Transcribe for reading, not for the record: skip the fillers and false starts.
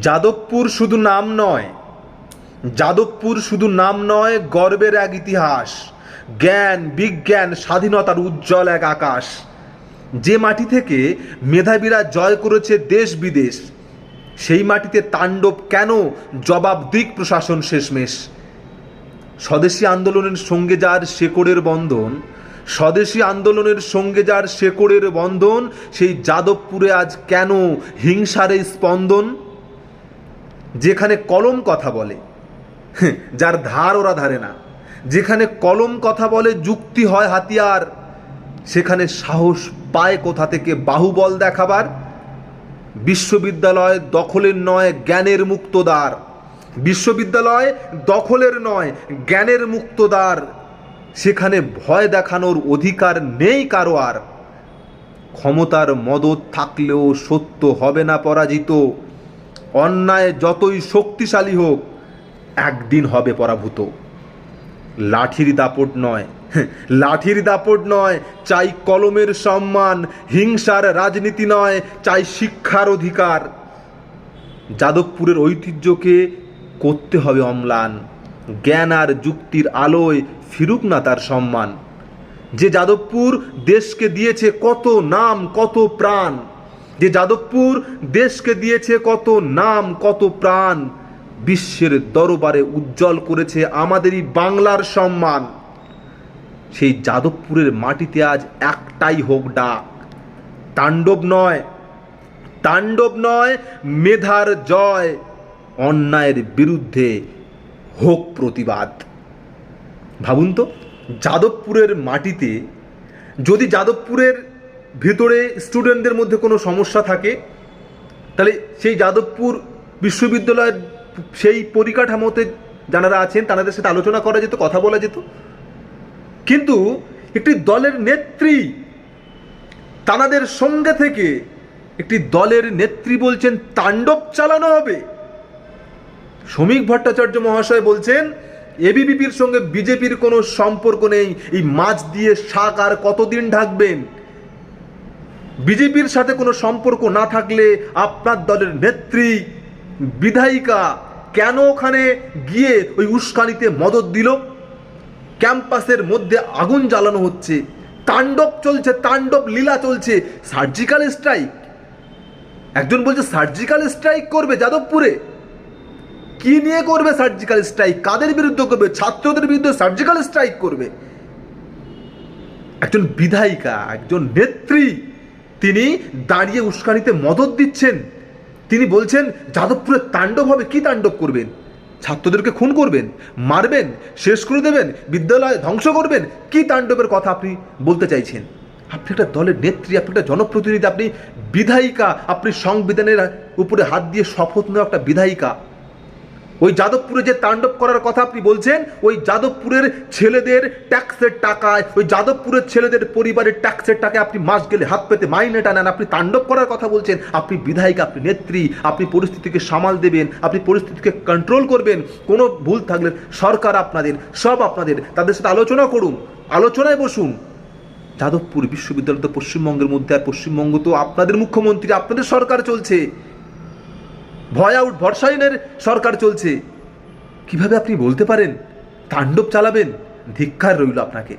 যাদবপুর শুধু নাম নয়, যাদবপুর শুধু নাম নয়, গর্বের এক ইতিহাস, জ্ঞান বিজ্ঞান স্বাধীনতার উজ্জ্বল এক আকাশ। যে মাটি থেকে মেধাবীরা জয় করেছে দেশ বিদেশ, সেই মাটিতে তাণ্ডব কেন? জবাব দিক প্রশাসন শেষমেশ। স্বদেশী আন্দোলনের সঙ্গে যার শেকড়ের বন্ধন, স্বদেশী আন্দোলনের সঙ্গে যার শেকড়ের বন্ধন, সেই যাদবপুরে আজ কেন হিংসার এই স্পন্দন? যেখানে কলম কথা বলে, যার ধার ওরা ধারে না, যেখানে কলম কথা বলে যুক্তি হয় হাতিয়ার, সেখানে সাহস পায় কোথা থেকে বাহুবল দেখাবার? বিশ্ববিদ্যালয় দখলের নয়, জ্ঞানের মুক্তদ্বার। বিশ্ববিদ্যালয় দখলের নয়, জ্ঞানের মুক্তদ্বার। সেখানে ভয় দেখানোর অধিকার নেই কারো আর। ক্ষমতার মদদ থাকলেও সত্য হবে না পরাজিত। অন্যায় যতই শক্তিশালী হোক, একদিন হবে পরাভূত। লাঠির দাপট নয়, লাঠির দাপট নয়, চাই কলমের সম্মান। হিংসার রাজনীতি নয়, চাই শিক্ষার অধিকার। যাদবপুরের ঐতিহ্যকে করতে হবে অম্লান। জ্ঞান আর যুক্তির আলোয় ফিরুক না তার সম্মান। যে যাদবপুর দেশকে দিয়েছে কত নাম কত প্রাণ, যে যাদবপুর দেশকে দিয়েছে কত নাম কত প্রাণ, বিশ্বের দরবারে উজ্জ্বল করেছে আমাদেরই বাংলার সম্মান। সেই যাদবপুরের মাটিতে আজ একটাই হোক ডাক, তাণ্ডব নয়, তাণ্ডব নয়, মেধার জয়। অন্যায়ের বিরুদ্ধে হোক প্রতিবাদ। ভাবুন তো, যাদবপুরের মাটিতে যদি যাদবপুরের ভিতরে স্টুডেন্টদের মধ্যে কোনো সমস্যা থাকে, তাহলে সেই যাদবপুর বিশ্ববিদ্যালয়ের সেই পরিকাঠামোতে যারা আছেন তাদের সাথে আলোচনা করা যেত, কথা বলা যেত। কিন্তু একটি দলের নেত্রী, তাদের সঙ্গে থেকে একটি দলের নেত্রী বলছেন তাণ্ডব চালানো হবে। শ্রমিক ভট্টাচার্য মহাশয় বলছেন এবিভিপির সঙ্গে বিজেপির কোনো সম্পর্ক নেই, এই মাছ দিয়ে শাক আর কতদিন ঢাকবেন? বিজেপির সাথে কোনো সম্পর্ক না থাকলে আপনার দলের নেত্রী বিধায়িকা কেন ওখানে গিয়ে ওই উস্কানিতে মদত দিল? ক্যাম্পাসের মধ্যে আগুন জ্বালানো হচ্ছে, তাণ্ডব চলছে, তাণ্ডব লীলা চলছে। সার্জিক্যাল স্ট্রাইক, একজন বলছে সার্জিক্যাল স্ট্রাইক করবে যাদবপুরে। কি নিয়ে করবে সার্জিক্যাল স্ট্রাইক? কাদের বিরুদ্ধে করবে? ছাত্রদের বিরুদ্ধে সার্জিক্যাল স্ট্রাইক করবে। একজন বিধায়িকা, একজন নেত্রী, তিনি দাঁড়িয়ে উস্কানিতে মদত দিচ্ছেন। তিনি বলছেন যাদবপুরে তাণ্ডব হবে। কি তাণ্ডব করবেন? ছাত্রদেরকে খুন করবেন, মারবেন, শেষ করে দেবেন, বিদ্যালয় ধ্বংস করবেন? কি তাণ্ডবের কথা আপনি বলতে চাইছেন? আপনি একটা দলের নেত্রী, আপনি একটা জনপ্রতিনিধি, আপনি বিধায়িকা, আপনি সংবিধানের উপরে হাত দিয়ে শপথ নেওয়া একটা বিধায়িকা। ওই যাদবপুরে যে তাণ্ডব করার কথা আপনি বলছেন, ওই যাদবপুরের ছেলেদের ট্যাক্সের টাকায়, ওই যাদবপুরের ছেলেদের পরিবারের ট্যাক্সের টাকায় আপনি মাস গেলে হাত পেতে মাইনে টানেন, আপনি তাণ্ডব করার কথা বলছেন। আপনি বিধায়িকা, আপনি নেত্রী, আপনি পরিস্থিতিকে সামাল দেবেন, আপনি পরিস্থিতিকে কন্ট্রোল করবেন। কোনো ভুল থাকলে সরকার আপনাদের, সব আপনাদের, তাদের সাথে আলোচনা করুন, আলোচনায় বসুন। যাদবপুর বিশ্ববিদ্যালয় তো পশ্চিমবঙ্গের মধ্যে, আর পশ্চিমবঙ্গ তো আপনাদের মুখ্যমন্ত্রী, আপনাদের সরকার চলছে, ভয় আউট ভরসাইনের সরকার চলছে। কিভাবে আপনি বলতে পারেন তাণ্ডব চালাবেন? ধিক্কার রইল আপনাকে।